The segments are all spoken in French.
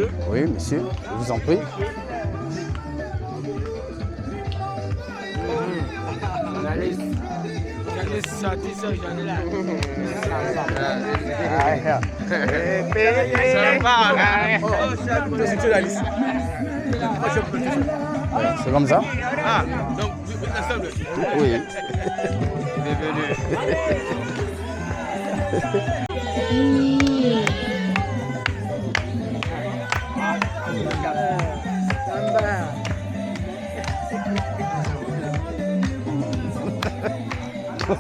monsieur. Oui, monsieur, je vous en prie. Journaliste. Journaliste sorti ça, journaliste. Ça va, journaliste. C'est comme ça? Ah, donc vous êtes ensemble? Oui. Bienvenue.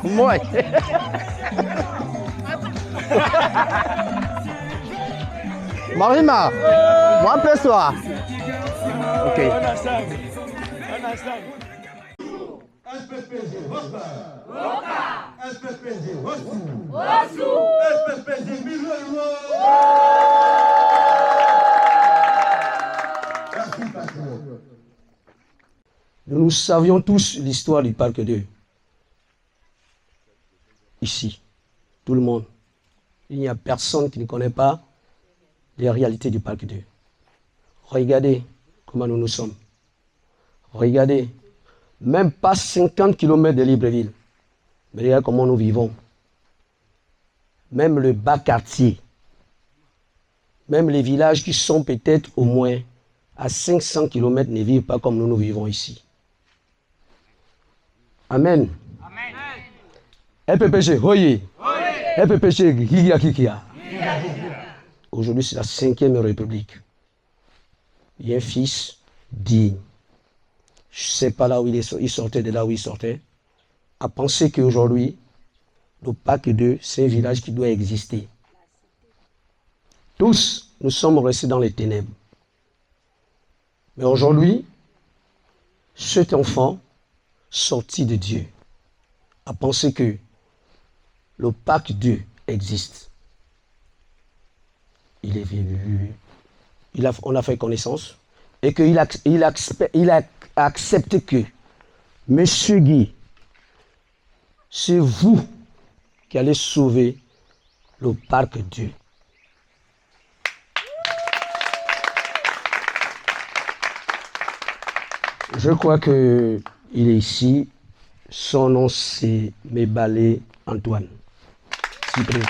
Moi. Marima, moi place-toi. Ok. SPPG Roka. SPPG Rosu. SPPG Milolo. Nous savions tous l'histoire du Parc 2. Ici, tout le monde. Il n'y a personne qui ne connaît pas les réalités du Parc 2. Regardez comment nous sommes. Regardez, même pas 50 km de Libreville. Mais regardez comment nous vivons. Même le bas quartier, même les villages qui sont peut-être au moins à 500 km ne vivent pas comme nous vivons ici. Amen. LPPG, Hoye. LPPG, Gigia Kikia. Aujourd'hui, c'est la 5e République. Il y a un fils digne. Je ne sais pas là où il sortait, de là où il sortait, à penser qu'aujourd'hui, le Parc 2, c'est un village qui doit exister. Tous, nous sommes restés dans les ténèbres. Mais aujourd'hui, cet enfant sorti de Dieu a pensé que le Parc 2 existe. Il est venu, on a fait connaissance et qu'il a accepté que Monsieur Guy, c'est vous qui allez sauver le Parc 2. Je crois qu'il est ici. Son nom, c'est Mébale Antoine. Si présent.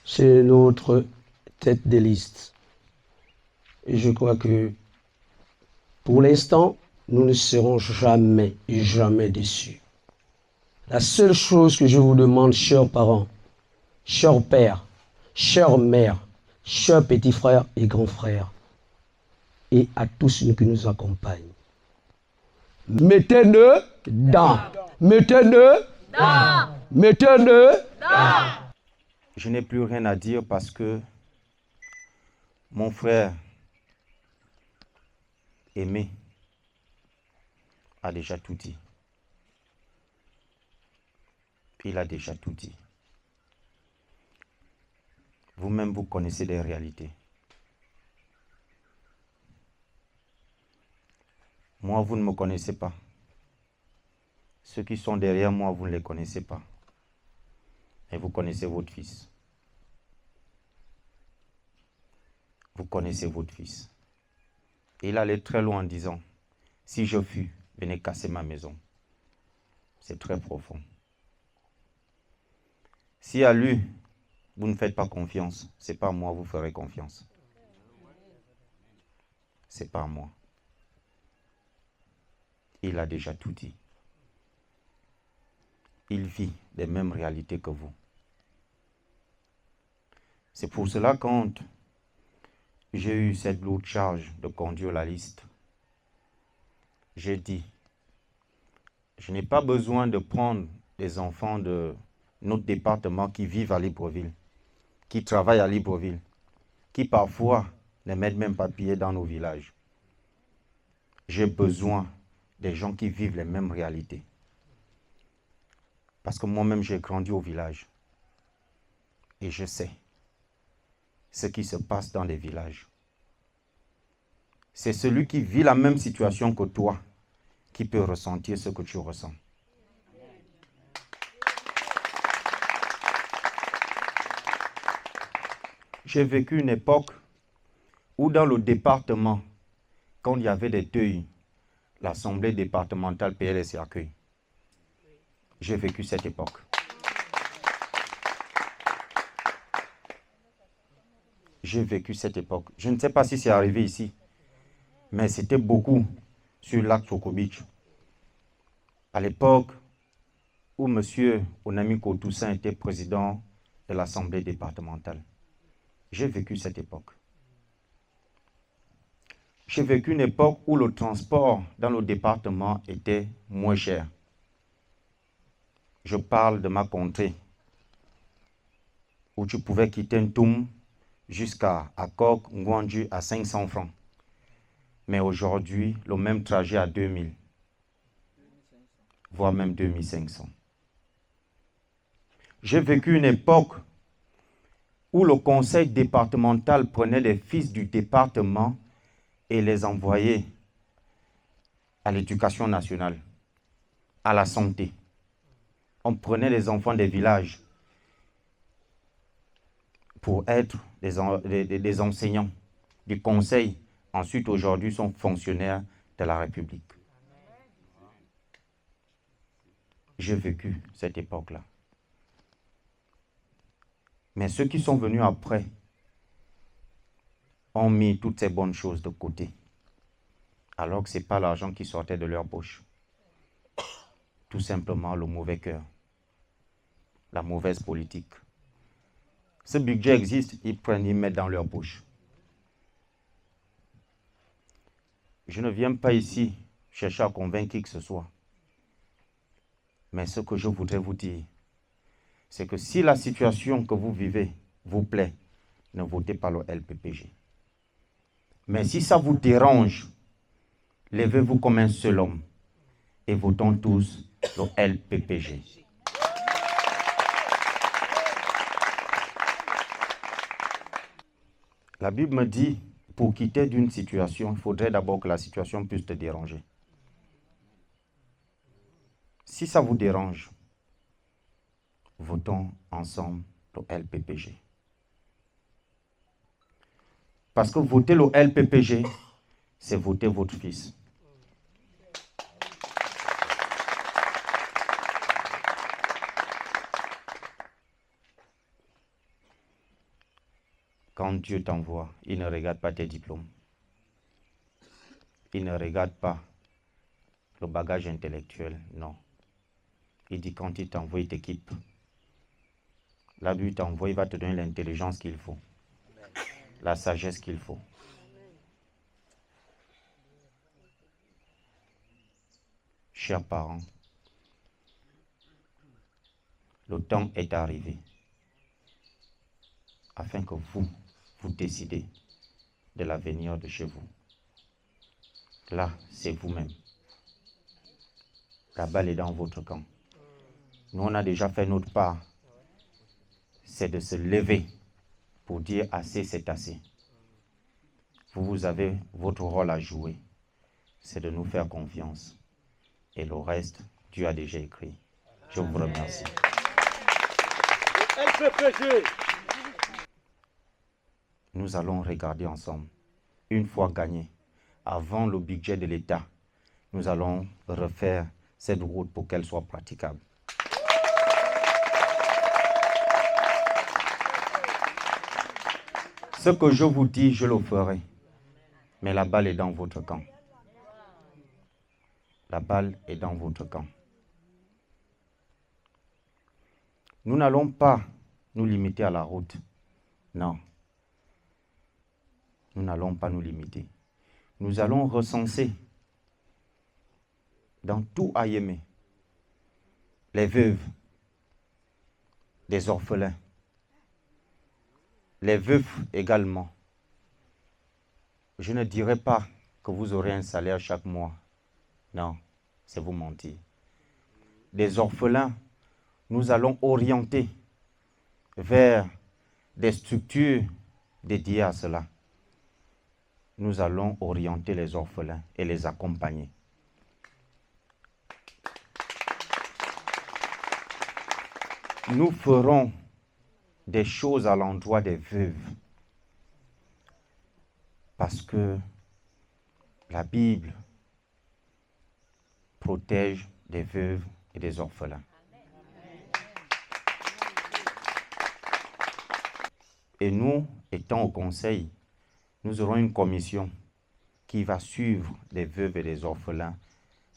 C'est notre tête de liste. Et je crois que pour l'instant, nous ne serons jamais déçus. La seule chose que je vous demande, chers parents, chers pères, chères mères, chers petits frères et grands frères, et à tous ceux qui nous accompagnent, mettez-le dans. Mettez-le dans. Mettez-le dans. Je n'ai plus rien à dire parce que mon frère Aimé a déjà tout dit. Il a déjà tout dit. Vous-même, vous connaissez les réalités. Moi, vous ne me connaissez pas. Ceux qui sont derrière moi, vous ne les connaissez pas. Et vous connaissez votre fils. Vous connaissez votre fils. Il allait très loin en disant, si je fus, venez casser ma maison. C'est très profond. Si à lui, vous ne faites pas confiance, c'est pas à moi, vous ferez confiance. C'est pas à moi. Il a déjà tout dit. Il vit les mêmes réalités que vous. C'est pour cela quand j'ai eu cette lourde charge de conduire la liste, j'ai dit, je n'ai pas besoin de prendre des enfants de notre département qui vivent à Libreville, qui travaillent à Libreville, qui parfois ne mettent même pas pied dans nos villages. J'ai besoin des gens qui vivent les mêmes réalités. Parce que moi-même, j'ai grandi au village. Et je sais ce qui se passe dans les villages. C'est celui qui vit la même situation que toi qui peut ressentir ce que tu ressens. J'ai vécu une époque où dans le département, quand il y avait des deuils, l'Assemblée départementale payait les cercueils. J'ai vécu cette époque. J'ai vécu cette époque. Je ne sais pas si c'est arrivé ici, mais c'était beaucoup sur lac Choco Beach. À l'époque où M. Onami Kotoussin était président de l'Assemblée départementale. J'ai vécu cette époque. J'ai vécu une époque où le transport dans le département était moins cher. Je parle de ma contrée, où tu pouvais quitter Ntoum jusqu'à Akok, Ngwanju à 500 francs. Mais aujourd'hui, le même trajet à 2000, voire même 2500. J'ai vécu une époque où le conseil départemental prenait les fils du département et les envoyait à l'éducation nationale, à la santé. On prenait les enfants des villages pour être des enseignants du conseil. Ensuite, aujourd'hui, sont fonctionnaires de la République. J'ai vécu cette époque-là. Mais ceux qui sont venus après ont mis toutes ces bonnes choses de côté, alors que ce n'est pas l'argent qui sortait de leur poche. Tout simplement le mauvais cœur, la mauvaise politique. Ce budget existe, ils prennent, ils mettent dans leur poche. Je ne viens pas ici chercher à convaincre qui que ce soit. Mais ce que je voudrais vous dire, c'est que si la situation que vous vivez vous plaît, ne votez pas le LPPG. Mais si ça vous dérange, levez-vous comme un seul homme et votons tous le LPPG. La Bible me dit, pour quitter d'une situation, il faudrait d'abord que la situation puisse te déranger. Si ça vous dérange, votons ensemble le LPPG. Parce que voter le LPPG, c'est voter votre fils. Quand Dieu t'envoie, il ne regarde pas tes diplômes. Il ne regarde pas le bagage intellectuel, non. Il dit quand il t'envoie, il t'équipe. Là, lui, il t'envoie, il va te donner l'intelligence qu'il faut, la sagesse qu'il faut. Chers parents, le temps est arrivé afin que vous décidez de l'avenir de chez vous. Là, c'est vous-même. La balle est dans votre camp. Nous, on a déjà fait notre part. C'est de se lever pour dire assez, c'est assez. Vous avez votre rôle à jouer. C'est de nous faire confiance. Et le reste, Dieu a déjà écrit. Je vous remercie. Nous allons regarder ensemble. Une fois gagné, avant le budget de l'État, nous allons refaire cette route pour qu'elle soit praticable. Ce que je vous dis, je le ferai. Mais la balle est dans votre camp. La balle est dans votre camp. Nous n'allons pas nous limiter à la route. Non. Nous n'allons pas nous limiter. Nous allons recenser dans tout Ayémé les veuves, les orphelins, les veufs également. Je ne dirai pas que vous aurez un salaire chaque mois. Non, c'est vous mentir. Des orphelins, nous allons orienter vers des structures dédiées à cela. Nous allons orienter les orphelins et les accompagner. Nous ferons des choses à l'endroit des veuves Parce que la Bible protège des veuves et des orphelins. Et nous, étant au conseil, nous aurons une commission qui va suivre les veuves et les orphelins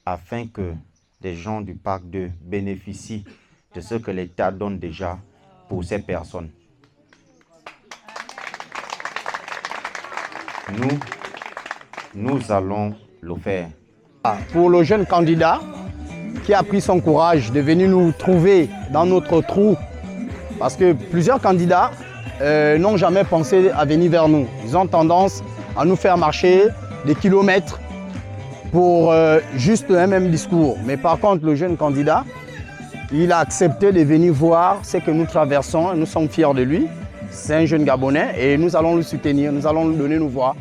afin que les gens du Parc 2 bénéficient de ce que l'État donne déjà pour ces personnes. Nous allons le faire. Pour le jeune candidat qui a pris son courage de venir nous trouver dans notre trou, parce que plusieurs candidats n'ont jamais pensé à venir vers nous. Ils ont tendance à nous faire marcher des kilomètres pour juste un même discours. Mais par contre, le jeune candidat, il a accepté de venir voir ce que nous traversons. Nous sommes fiers de lui. C'est un jeune Gabonais et nous allons le soutenir, nous allons lui donner nos voix.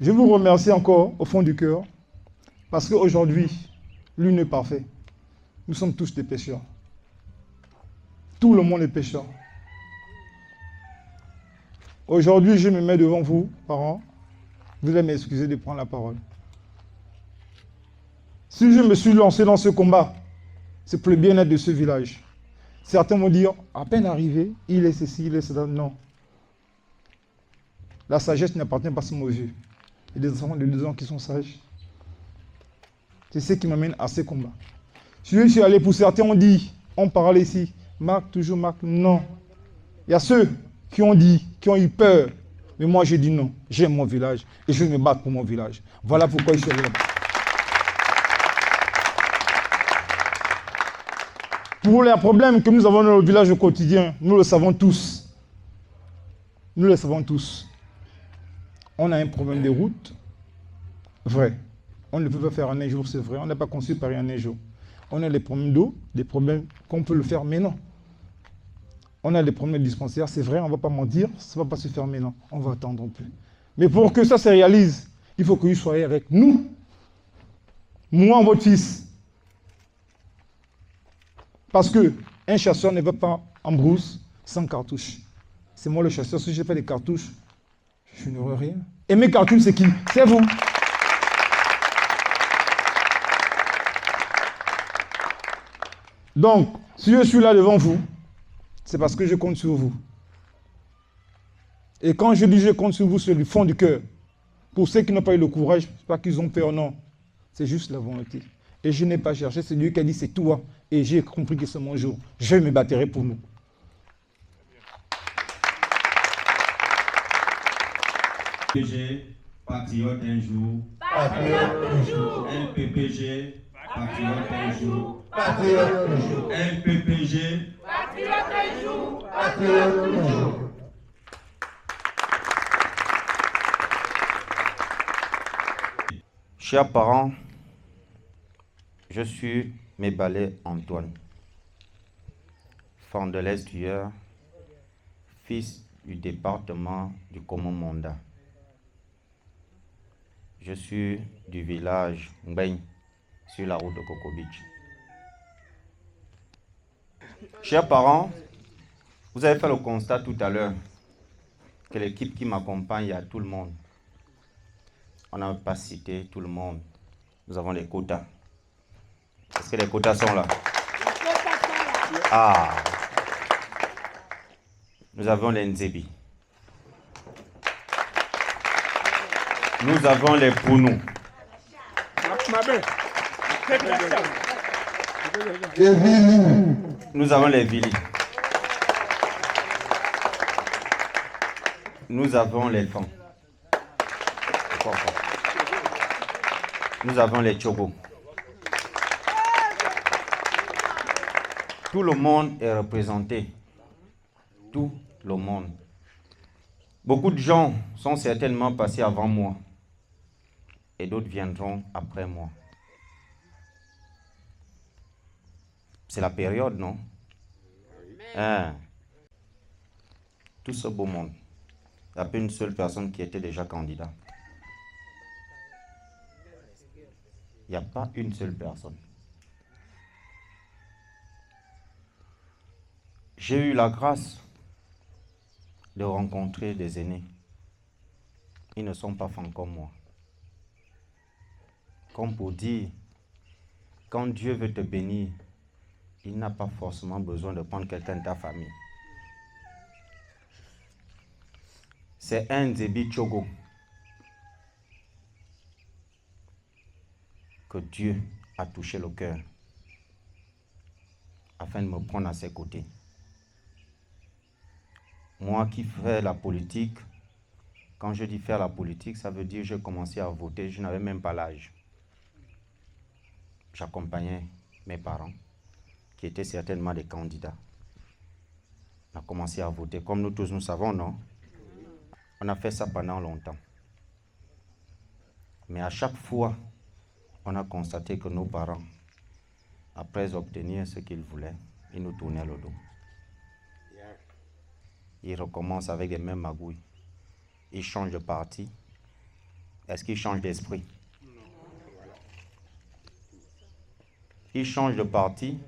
Je vous remercie encore au fond du cœur parce qu'aujourd'hui, lui n'est parfait. Nous sommes tous des pécheurs. Tout le monde est pécheur. Aujourd'hui, je me mets devant vous, parents. Vous allez m'excuser de prendre la parole. Si je me suis lancé dans ce combat, c'est pour le bien-être de ce village. Certains vont dire, à peine arrivé, il est ceci, il est cela. Non. La sagesse n'appartient pas seulement aux vieux. Il y a des enfants de 2 ans qui sont sages. C'est ce qui m'amène à ces combats. Si je suis allé pour certains, on dit, on parle ici, Marc, toujours Marc, non. Il y a ceux qui ont dit, qui ont eu peur. Mais moi, j'ai dit non. J'aime mon village et je vais me battre pour mon village. Voilà pourquoi je suis allé là-bas. Pour les problèmes que nous avons dans le village au quotidien, nous le savons tous. Nous le savons tous. On a un problème de route, vrai. On ne peut pas faire en un jour, c'est vrai. On n'a pas conçu Paris en un jour. On a des problèmes d'eau, des problèmes qu'on peut le faire maintenant. On a des problèmes de dispensaires, c'est vrai, on ne va pas mentir, ça ne va pas se faire maintenant. On va attendre un peu. Mais pour que ça se réalise, il faut que vous soyez avec nous. Moi, votre fils. Parce qu'un chasseur ne va pas en brousse sans cartouche. C'est moi le chasseur, si je fais des cartouches, je n'aurai rien. Et mes cartouches, c'est qui? C'est vous. Donc, si je suis là devant vous, c'est parce que je compte sur vous. Et quand je dis je compte sur vous, c'est du fond du cœur. Pour ceux qui n'ont pas eu le courage, ce n'est pas qu'ils ont peur, non. C'est juste la volonté. Et je n'ai pas cherché, c'est Dieu qui a dit c'est toi. Et j'ai compris que c'est mon jour. Je me battrai pour nous. LPPG, patriote un jour. Patriote un jour. LPPG, patriote un jour. Patriote un jour. LPPG, patriote un jour. Patriote un jour. Chers parents, je suis Mébalé Antoine, Fandelès-Tueur, fils du département du Komon-Monda. Je suis du village Mbeng, sur la route de Coco Beach. Chers parents, vous avez fait le constat tout à l'heure que l'équipe qui m'accompagne, il y a tout le monde. On n'a pas cité tout le monde. Nous avons des quotas. Est-ce que les quotas sont là? Ah! Nous avons les Nzebi. Nous avons les Pounou. Nous avons les Vili. Nous avons les Fans. Nous avons les Tchogo. Tout le monde est représenté. Tout le monde. Beaucoup de gens sont certainement passés avant moi. Et d'autres viendront après moi. C'est la période, non? Hein? Tout ce beau monde. Il n'y a pas une seule personne qui était déjà candidat. Il n'y a pas une seule personne. J'ai eu la grâce de rencontrer des aînés. Ils ne sont pas francs comme moi. Comme pour dire, quand Dieu veut te bénir, il n'a pas forcément besoin de prendre quelqu'un de ta famille. C'est un Nzebi Chogo que Dieu a touché le cœur afin de me prendre à ses côtés. Moi qui fais la politique, quand je dis faire la politique, ça veut dire que j'ai commencé à voter, je n'avais même pas l'âge. J'accompagnais mes parents, qui étaient certainement des candidats. On a commencé à voter, comme nous tous nous savons, non? On a fait ça pendant longtemps. Mais à chaque fois, on a constaté que nos parents, après obtenir ce qu'ils voulaient, ils nous tournaient le dos. Ils recommencent avec les mêmes magouilles. Ils changent de parti. Est-ce qu'ils changent d'esprit? Ils changent de parti.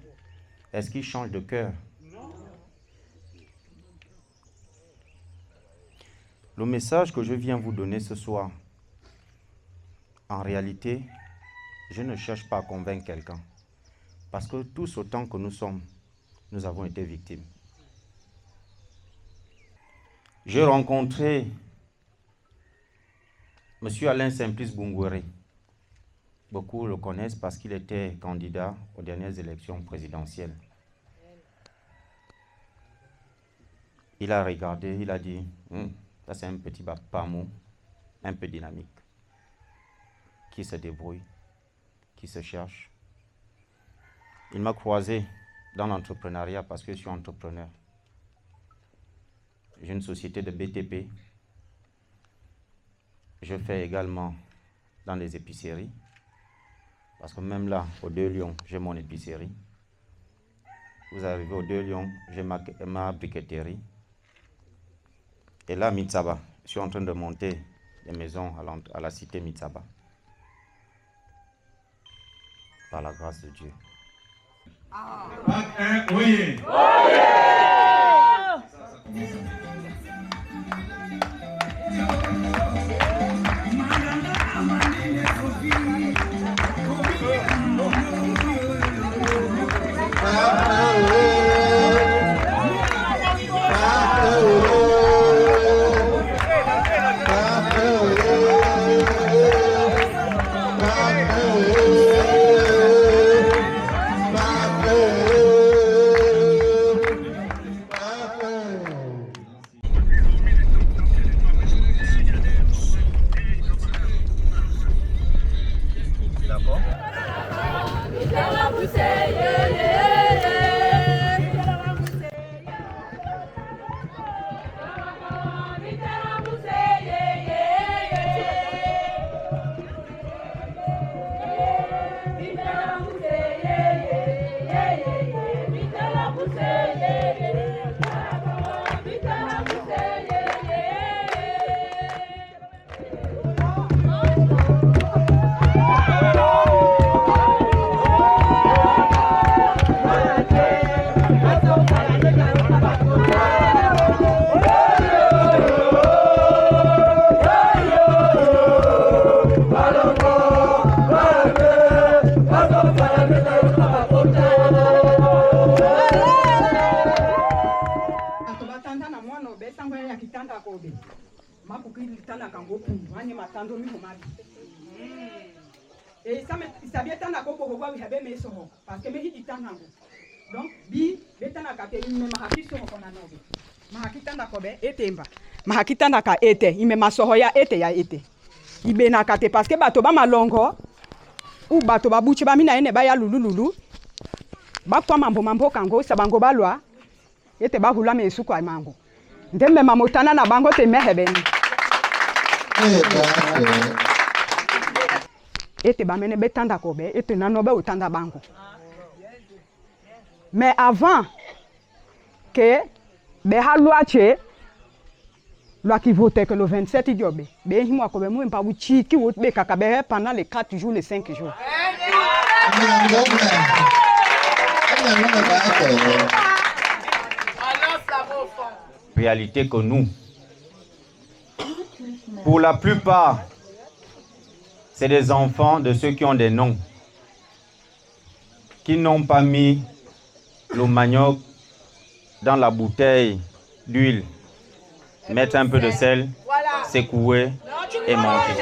Est-ce qu'ils changent de cœur? Le message que je viens vous donner ce soir, en réalité, je ne cherche pas à convaincre quelqu'un. Parce que tous autant que nous sommes, nous avons été victimes. J'ai rencontré M. Alain Simplice Bungwere. Beaucoup le connaissent parce qu'il était candidat aux dernières élections présidentielles. Il a regardé, il a dit, ça c'est un petit pamou, un peu dynamique, qui se débrouille, qui se cherche. Il m'a croisé dans l'entrepreneuriat parce que je suis entrepreneur. J'ai une société de BTP. Je fais également dans les épiceries. Parce que même là, aux Deux Lions, j'ai mon épicerie. Vous arrivez aux Deux Lions, j'ai ma briqueterie. Et là, Mitsaba, je suis en train de monter des maisons à la cité Mitsaba. Par la grâce de Dieu. Oui. Donc, bi betana ka te ime mahakiso kona nobe. Mahakitanda kobe etemba. Mahakitanda ka ete ime masoho ya ete ya ete. Ibe na kate parce que bato ba malongo ou bato ba buchi ba mina ene ba ya lulu. Ba kwa mambo kango sabango balwa ete ba hula me suku ay mango. Ndembe mamotana na bango te mehebeni. Ete ba mene betanda kobe ete na nobe utanda bango. Mais avant que la loi qui votait que le 27 idiobe, pendant les 4 jours, les 5 jours. Réalité que nous, pour la plupart, c'est des enfants de ceux qui ont des noms, qui n'ont pas mis le manioc dans la bouteille d'huile, mettre un peu de sel, secouer et manger.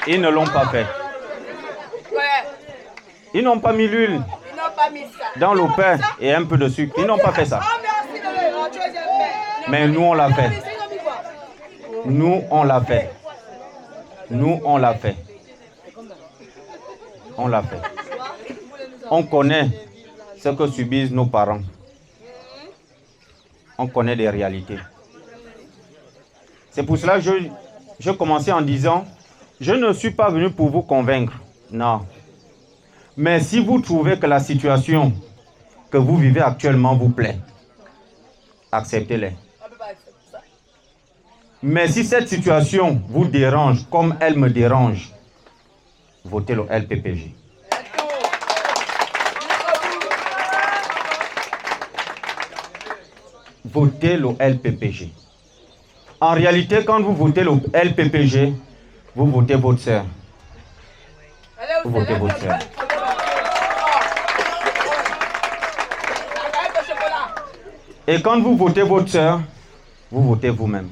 Ils ne l'ont pas fait. Ils n'ont pas mis l'huile dans le pain et un peu de sucre. Ils n'ont pas fait ça. Mais nous, on l'a fait. Nous, on l'a fait. Nous, on l'a fait. On l'a fait. On connaît ce que subissent nos parents. On connaît des réalités. C'est pour cela que je commençais en disant, je ne suis pas venu pour vous convaincre. Non. Mais si vous trouvez que la situation que vous vivez actuellement vous plaît, acceptez-les. Mais si cette situation vous dérange comme elle me dérange, votez le LPPG. Votez le LPPG. En réalité, quand vous votez le LPPG, vous votez votre sœur. Vous votez votre sœur. Et quand vous votez votre sœur, vous votez vous-même.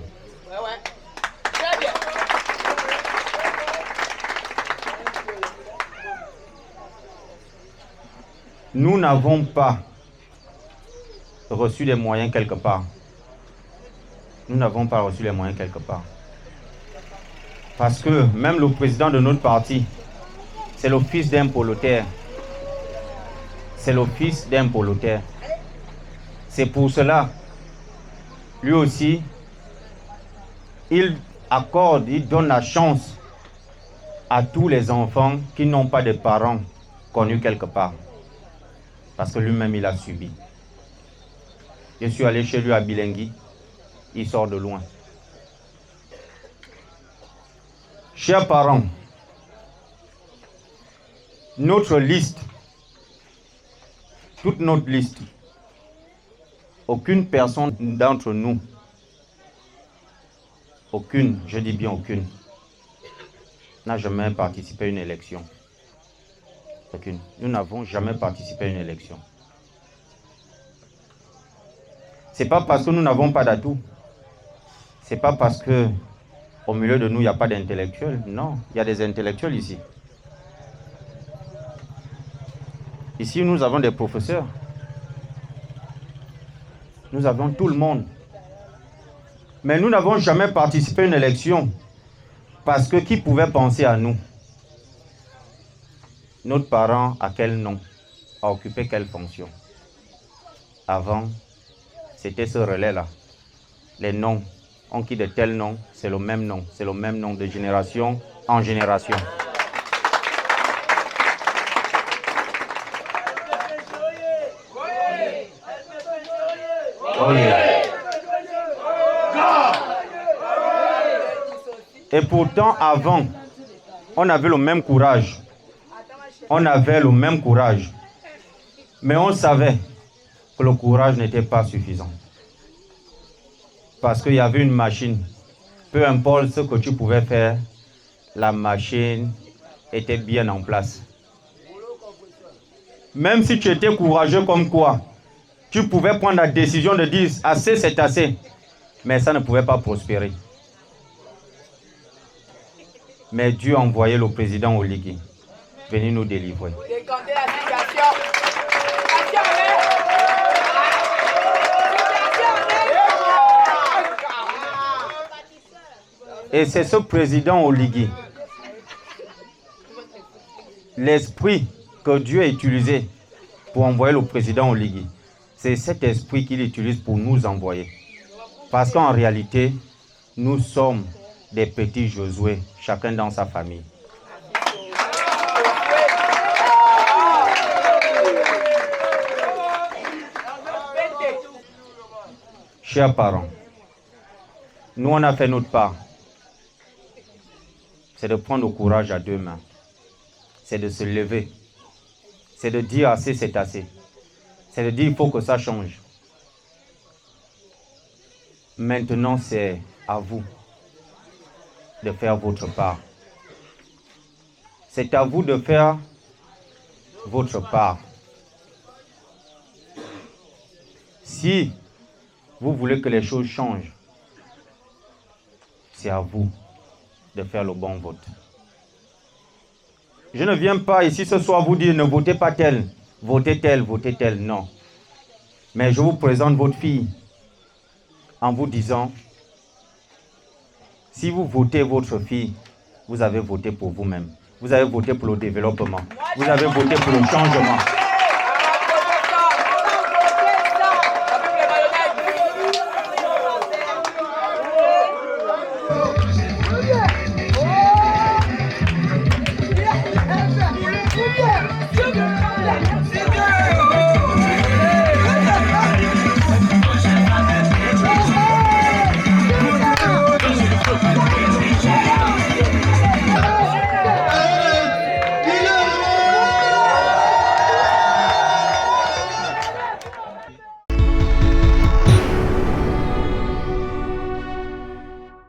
Nous n'avons pas reçu des moyens quelque part. Nous n'avons pas reçu les moyens quelque part. Parce que même le président de notre parti, c'est le fils d'un polotaire. C'est le fils d'un polotaire. C'est pour cela, lui aussi, il accorde, il donne la chance à tous les enfants qui n'ont pas de parents connus quelque part. Parce que lui-même, il a subi. Je suis allé chez lui à Bilengui. Il sort de loin. Chers parents, notre liste, toute notre liste, aucune personne d'entre nous, aucune, je dis bien aucune, n'a jamais participé à une élection. Aucune. Nous n'avons jamais participé à une élection. Ce n'est pas parce que nous n'avons pas d'atout. Ce n'est pas parce que au milieu de nous, il n'y a pas d'intellectuels. Non, il y a des intellectuels ici. Ici, nous avons des professeurs. Nous avons tout le monde. Mais nous n'avons jamais participé à une élection parce que qui pouvait penser à nous? Notre parent a quel nom? A occupé quelle fonction? Avant, c'était ce relais-là. Les noms, on quitte de tels noms, c'est le même nom. C'est le même nom de génération en génération. Oh yeah. Et pourtant, avant, on avait le même courage. On avait le même courage. Mais on savait que le courage n'était pas suffisant. Parce qu'il y avait une machine. Peu importe ce que tu pouvais faire, la machine était bien en place. Même si tu étais courageux comme quoi, tu pouvais prendre la décision de dire assez, c'est assez. Mais ça ne pouvait pas prospérer. Mais Dieu a envoyé le président Oligui venir nous délivrer. Et c'est ce président Oligui, l'esprit que Dieu a utilisé pour envoyer le président Oligui, c'est cet esprit qu'il utilise pour nous envoyer. Parce qu'en réalité, nous sommes des petits Josué, chacun dans sa famille. Chers parents, nous on a fait notre part. C'est de prendre le courage à deux mains. C'est de se lever. C'est de dire assez, c'est assez. C'est de dire il faut que ça change. Maintenant, c'est à vous de faire votre part. C'est à vous de faire votre part. Si vous voulez que les choses changent, c'est à vous de faire le bon vote. Je ne viens pas ici ce soir vous dire ne votez pas tel, votez tel, non. Mais je vous présente votre fille en vous disant, si vous votez votre fille, vous avez voté pour vous-même. Vous avez voté pour le développement. Vous avez voté pour le changement.